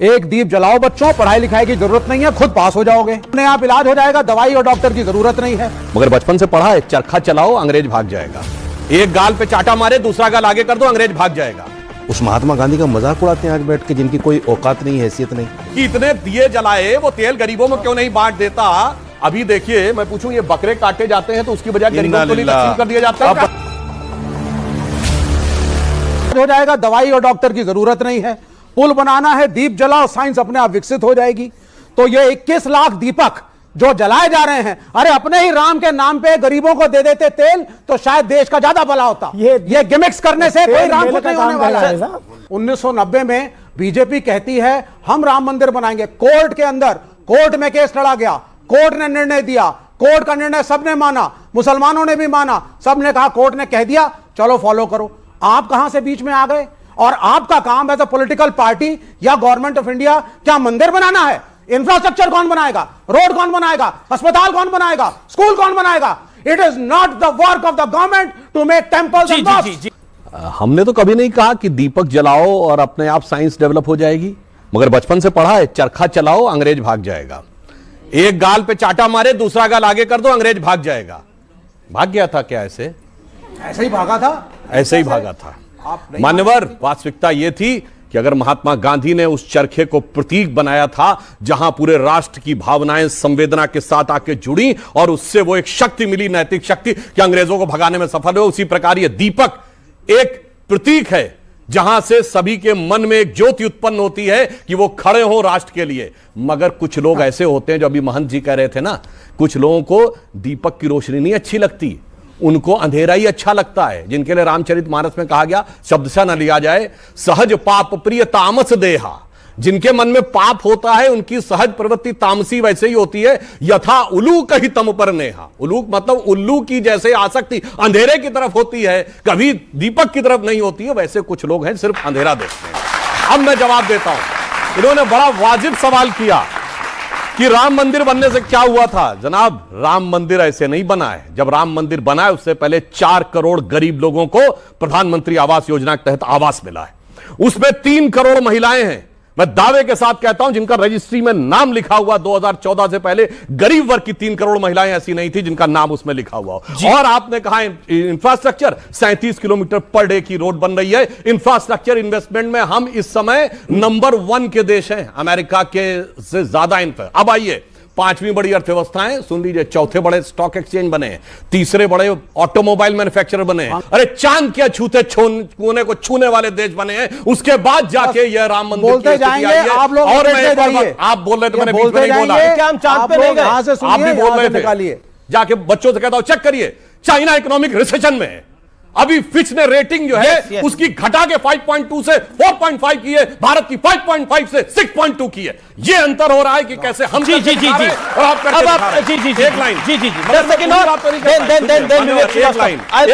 एक दीप जलाओ बच्चों, पढ़ाई लिखाई की जरूरत नहीं है, खुद पास हो जाओगे, अपने आप इलाज हो जाएगा, दवाई और डॉक्टर की जरूरत नहीं है। मगर बचपन से पढ़ा है, चरखा चलाओ अंग्रेज भाग जाएगा। एक गाल पे चाटा मारे, दूसरा गाल आगे कर दो, अंग्रेज भाग जाएगा। उस महात्मा गांधी का मजाक उड़ाते हैं आज बैठ के, जिनकी कोई औकात नहीं, हैसियत नहीं। कि इतने दिए जलाए, वो तेल गरीबों में क्यों नहीं बांट देता? अभी देखिए, मैं पूछूं, ये बकरे काटे जाते हैं तो उसकी बजाय गरीबों को नहीं तकसीम कर दिया जाता है? हो जाएगा, दवाई और डॉक्टर की जरूरत नहीं है। पुल बनाना है, दीप जलाओ, साइंस अपने आप विकसित हो जाएगी। तो ये 21 लाख दीपक जो जलाए जा रहे हैं, अरे अपने ही राम के नाम पे गरीबों को दे देते तेल तो शायद देश का ज्यादा भला होता। ये गिमिक्स करने से कोई राम कुछ नहीं होने वाला है। 1990 में बीजेपी कहती है हम राम मंदिर बनाएंगे, कोर्ट के अंदर, कोर्ट में केस लड़ा गया, कोर्ट ने निर्णय दिया, कोर्ट का निर्णय सबने माना, मुसलमानों ने भी माना, सबने कहा, कोर्ट ने कह दिया चलो फॉलो करो। आप कहां से बीच में आ गए? और आपका काम एज अ पॉलिटिकल पार्टी या गवर्नमेंट ऑफ इंडिया क्या मंदिर बनाना है? इंफ्रास्ट्रक्चर कौन बनाएगा? रोड कौन बनाएगा? अस्पताल कौन बनाएगा? स्कूल कौन बनाएगा? It is not the work of the government to make temples and mosques. हमने तो कभी नहीं कहा कि दीपक जलाओ और अपने आप साइंस डेवलप हो जाएगी। मगर बचपन से पढ़ा है, चरखा चलाओ अंग्रेज भाग जाएगा। एक गाल पे चाटा मारे, दूसरा गाल आगे कर दो, अंग्रेज भाग जाएगा। भाग गया था क्या? ऐसे ही भागा था, ऐसे ही भागा था। मान्यवर, वास्तविकता यह थी कि अगर महात्मा गांधी ने उस चरखे को प्रतीक बनाया था जहां पूरे राष्ट्र की भावनाएं संवेदना के साथ आके जुड़ी और उससे वो एक शक्ति मिली, नैतिक शक्ति, कि अंग्रेजों को भगाने में सफल हुए, उसी प्रकार ये दीपक एक प्रतीक है जहां से सभी के मन में एक ज्योति उत्पन्न होती है कि वो खड़े हो राष्ट्र के लिए। मगर कुछ लोग ऐसे होते हैं, जो अभी महंत जी कह रहे थे ना, कुछ लोगों को दीपक की रोशनी नहीं अच्छी लगती, उनको अंधेरा ही अच्छा लगता है। जिनके लिए रामचरितमानस में कहा गया, शब्दशः न लिया जाए, सहज पाप प्रिय तामस देहा। जिनके मन में पाप होता है उनकी सहज प्रवृत्ति तामसी वैसे ही होती है। यथा उलूक ही तम पर नेहा, उलूक मतलब उल्लू की जैसे आसक्ति अंधेरे की तरफ होती है, कभी दीपक की तरफ नहीं होती है, वैसे कुछ लोग हैं सिर्फ अंधेरा देखते हैं। अब मैं जवाब देता हूं। इन्होंने बड़ा वाजिब सवाल किया कि राम मंदिर बनने से क्या हुआ था। जनाब, राम मंदिर ऐसे नहीं बना है। जब राम मंदिर बना है उससे पहले 4 करोड़ गरीब लोगों को प्रधानमंत्री आवास योजना के तहत आवास मिला है। उसमें 3 करोड़ महिलाएं हैं, मैं दावे के साथ कहता हूं, जिनका रजिस्ट्री में नाम लिखा हुआ 2014 से पहले गरीब वर्ग की 3 करोड़ महिलाएं ऐसी नहीं थी जिनका नाम उसमें लिखा हुआ हो। और आपने कहा इंफ्रास्ट्रक्चर, 37 किलोमीटर पर डे की रोड बन रही है। इंफ्रास्ट्रक्चर इन्वेस्टमेंट में हम इस समय नंबर 1 के देश हैं, अमेरिका के से ज्यादा। अब आइए, 5वीं बड़ी अर्थव्यवस्थाएं सुन लीजिए, 4थे बड़े स्टॉक एक्सचेंज बने, 3रे बड़े ऑटोमोबाइल मैन्युफैक्चरर बने, अरे चांद के छूते कोने को छूने वाले देश बने हैं। उसके बाद जाके यह राम मंदिर बोलते जाएंगे आप लोग, और आप बोल रहे थे, मैंने बीच में नहीं बोला, क्या हम चांद पे नहीं गए? आप भी बोल रहे थे। जाके बच्चों से कहता हूं, चेक करिए, चाइना इकोनॉमिक रिसेशन में है। अभी फिच ने रेटिंग जो है उसकी घटा के 5.2 से 4.5 की है, भारत की 5.5 से 6.2 की है। ये अंतर हो रहा है कि कैसे हम जी एक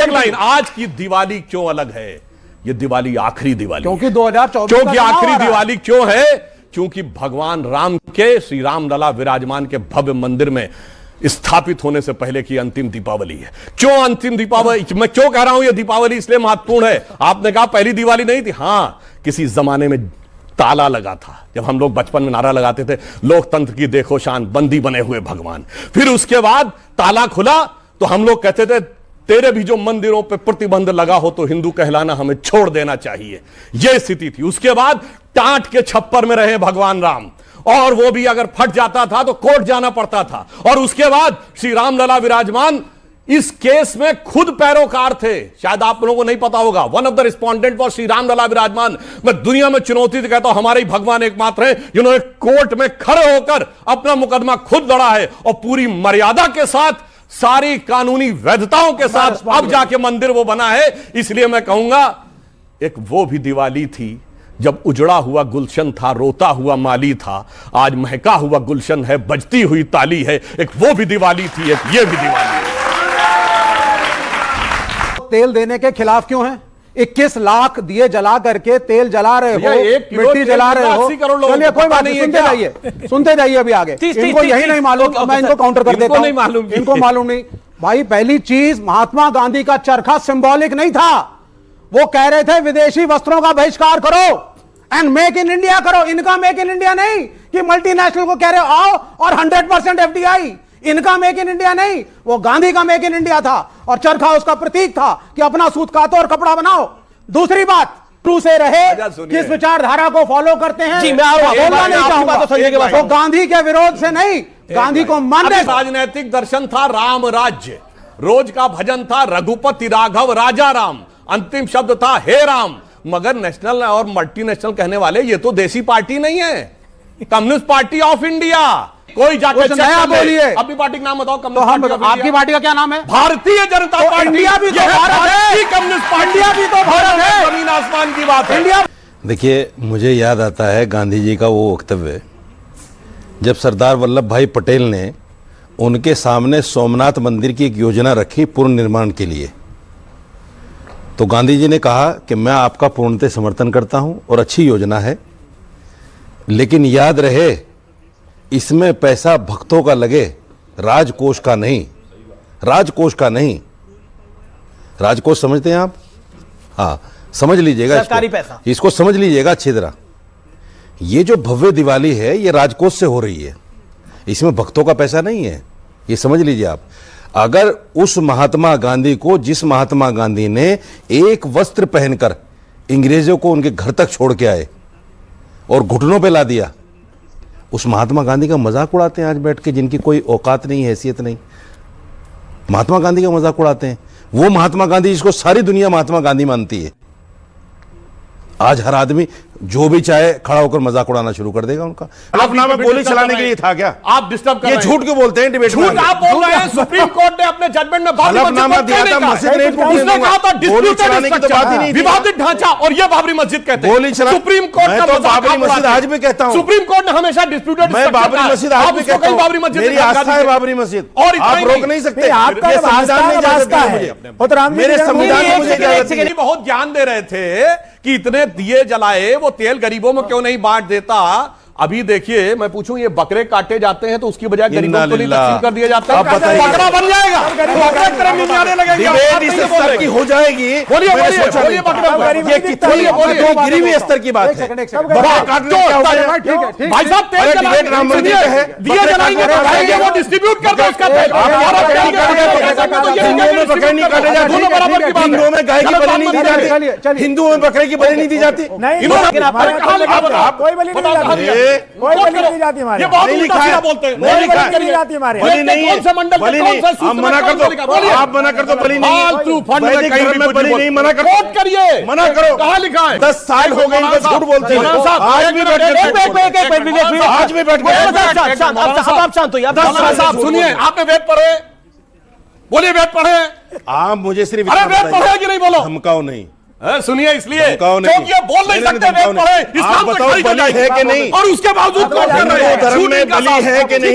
लाइन, आज की दिवाली क्यों अलग है? ये दिवाली आखिरी दिवाली, क्योंकि 2024 क्योंकि आखिरी दिवाली क्यों है? क्योंकि भगवान राम के, श्री राम लला विराजमान के भव्य मंदिर में स्थापित होने से पहले की अंतिम दीपावली है। क्यों अंतिम दीपावली? मैं क्यों कह रहा हूं ये दीपावली इसलिए महत्वपूर्ण है। आपने कहा पहली दिवाली नहीं थी, हां, किसी जमाने में ताला लगा था। जब हम लोग बचपन में नारा लगाते थे, लोकतंत्र की देखो शान, बंदी बने हुए भगवान। फिर उसके बाद ताला खुला तो हम लोग कहते थे, तेरे भी जो मंदिरों पे प्रतिबंध लगा हो तो हिंदू कहलाना हमें छोड़ देना चाहिए। यह स्थिति थी। उसके बाद टाट के छप्पर में रहे भगवान राम, और वो भी अगर फट जाता था तो कोर्ट जाना पड़ता था। और उसके बाद श्री राम लला विराजमान इस केस में खुद पैरोकार थे। शायद आप लोगों को नहीं पता होगा, one of the respondent for Shri Ram Lalla Virajman. मैं दुनिया में चुनौती से कहता हूं, हमारे ही भगवान एकमात्र हैं जिन्होंने कोर्ट में खड़े होकर अपना मुकदमा खुद लड़ा है, और पूरी मर्यादा के साथ, सारी कानूनी वैधताओं के साथ अब जाके मंदिर वो बना है। इसलिए मैं कहूंगा, एक वो भी दिवाली थी जब उजड़ा हुआ गुलशन था, रोता हुआ माली था, आज महका हुआ गुलशन है, बजती हुई ताली है। एक वो भी दिवाली थी, एक ये भी दिवाली है। तेल देने के खिलाफ क्यों हैं? 21 लाख दिए जला करके तेल जला रहे हो, मिट्टी जला रहे हो। चलिए कोई बात नहीं, सुनते जाइए, सुनते जाइए अभी आगे। इनको यही नहीं मालूम, मैं इनको काउंटर कर देता हूं। इनको मालूम नहीं भाई। पहली चीज, महात्मा गांधी का चरखा सिंबॉलिक नहीं था। वो कह रहे थे विदेशी वस्त्रों का बहिष्कार करो, एंड मेक इन इंडिया करो। इनका मेक इन इंडिया नहीं कि मल्टीनेशनल को कह रहे हो आओ और 100% FDI। इनका मेक इन इंडिया नहीं, वो गांधी का मेक इन इंडिया था और चरखा उसका प्रतीक था कि अपना सूत कातो और कपड़ा बनाओ। दूसरी बात, शुरू से रहे जिस विचारधारा को फॉलो करते हैं, जी, मैं बोलना नहीं चाहूंगा, तो गांधी के विरोध से नहीं, गांधी को मानने। राजनैतिक दर्शन था राम राज्य, रोज का भजन था रघुपति राघव राजा राम, अंतिम शब्द था हे राम। मगर नेशनल और मल्टीनेशनल कहने वाले ये तो देसी पार्टी नहीं है, कम्युनिस्ट पार्टी ऑफ इंडिया। कोई जाकर नया बोलिए, अपनी पार्टी का नाम बताओ। तो हम आपकी पार्टी का क्या नाम है? भारतीय जनता पार्टी। इंडिया भी तो भारत है, कम्युनिस्ट पार्टी। इंडिया भी तो भारत है, जमीन आसमान की बात है। इंडिया। देखिए, मुझे याद आता है गांधी जी का वो वक्तव्य जब सरदार वल्लभ भाई पटेल ने उनके सामने सोमनाथ मंदिर की एक योजना रखी पुनर्निर्माण के लिए, तो गांधी जी ने कहा कि मैं आपका पूर्णतः समर्थन करता हूं और अच्छी योजना है, लेकिन याद रहे इसमें पैसा भक्तों का लगे, राजकोष का नहीं। राजकोष का नहीं। राजकोष समझते हैं आप? हाँ, समझ लीजिएगा, सरकारी पैसा, इसको समझ लीजिएगा अच्छी तरह। ये जो भव्य दिवाली है ये राजकोष से हो रही है, इसमें भक्तों का पैसा नहीं है, ये समझ लीजिए आप। अगर उस महात्मा गांधी को, जिस महात्मा गांधी ने एक वस्त्र पहनकर अंग्रेजों को उनके घर तक छोड़ के आए और घुटनों पे ला दिया, उस महात्मा गांधी का मजाक उड़ाते हैं आज बैठ के, जिनकी कोई औकात नहीं, हैसियत नहीं। महात्मा गांधी का मजाक उड़ाते हैं। वो महात्मा गांधी जिसको सारी दुनिया महात्मा गांधी मानती है, आज हर आदमी जो भी चाहे खड़ा होकर मजाक उड़ाना शुरू कर देगा उनका। हलफनामा गोली चलाने के लिए था क्या? आप डिस्टर्ब कर ये रहे हैं। झूठ क्यों बोलते हैं डिबेट में? झूठ आप बोल रहे हैं। सुप्रीम कोर्ट ने अपने जजमेंट में हलफनामा दिया था, मस्जिद नहीं टूटने उसने दूंगा। कहा था गोली चलाने की तो बात ही नहीं थी। विवादित ढांचा, और ये बाबरी मस्जिद कहते हैं। गोली चला, सुप्रीम कोर्ट मैं का तो मजाक बाबरी आप मस्जिद उड़ाते आज हैं। भी कहता हूं। सुप्रीम कोर्ट ने हमेशा डिस्प्यूटेड मैं बाबरी मस्जिद आज भी कहता हूं। मेरी आस्था है बाबरी मस्जिद, और आप रोक नहीं सकते। आपका ये संविधान में इजाजत है मुझे, मेरे संविधान में मुझे इजाजत है। बहुत ज्ञान दे रहे थे कि इतने दिए जलाए, वो तेल गरीबों में क्यों नहीं बांट देता। अभी देखिए, मैं पूछूं, ये बकरे काटे जाते हैं तो उसकी बजाय गरीबों को नहीं तकसीम कर दिया जाता है? अब बताइए, बकरा बन जाएगा, बकरे तरह मिलाने लगेंगे। डिबेट इस स्तर की हो जाएगी। बोलिए, मैंने बोलिए, सोचा बोलिए, नहीं था। बकरा ये कितनी गिरी हुई स्तर की बात है। बकरे काटने क्या हो गया? भाई साहब, तेल अरे डिबेट राम मंदिर पे है, दिए जलाएंगे तो भाई वो डिस्ट्रीब्यूट कर दो उसका तेल। हिंदुओं में बकरे नहीं काटे जाते, हिंदुओं में गाय की बलि नहीं दी जाती, हिंदुओं में बकरे की बलि नहीं दी जाती। कोई बलि नहीं जाती हमारे। ये बहुत उल्टा सीधा बोलते हैं। नहीं जाती हमारे। बली नहीं, कौन सा मंडल, बली कौन नहीं, सा सूत्र आप मना में, कर कौन सा लिखा? दो, बोलिए। आप मना कर दो, बली नहीं है। फालतू फंड में वैदिक कहीं धर्म भी में कुछ बली बोल- नहीं, मना करो। कोट करिए, मना करो। कहाँ लिखा है? 10 साल हो गए इनको झूठ बोलते हैं। मौलाना साहब, आज भी बैठ के आज भी बैठ के आप शांत होइए। मौलाना साहब सुनिए, आपने वेद पढ़े? बोलिए, वेद पढ़े? आप मुझे सिर्फ अरे इतना वेद बताइए। पढ़े कि नहीं? बोलो। धमकाओ नहीं, सुनिए, इसलिए धमकाओ नहीं। क्योंकि ये बोल नहीं सकते वेद पढ़े, आप इस्लाम को बताओ खारिज कर बलि है जाएंगे। कि नहीं? और उसके बावजूद कौन कर रहे हैं? हिंदू धर्म झूठ में इनका बलि साफ है कि नहीं?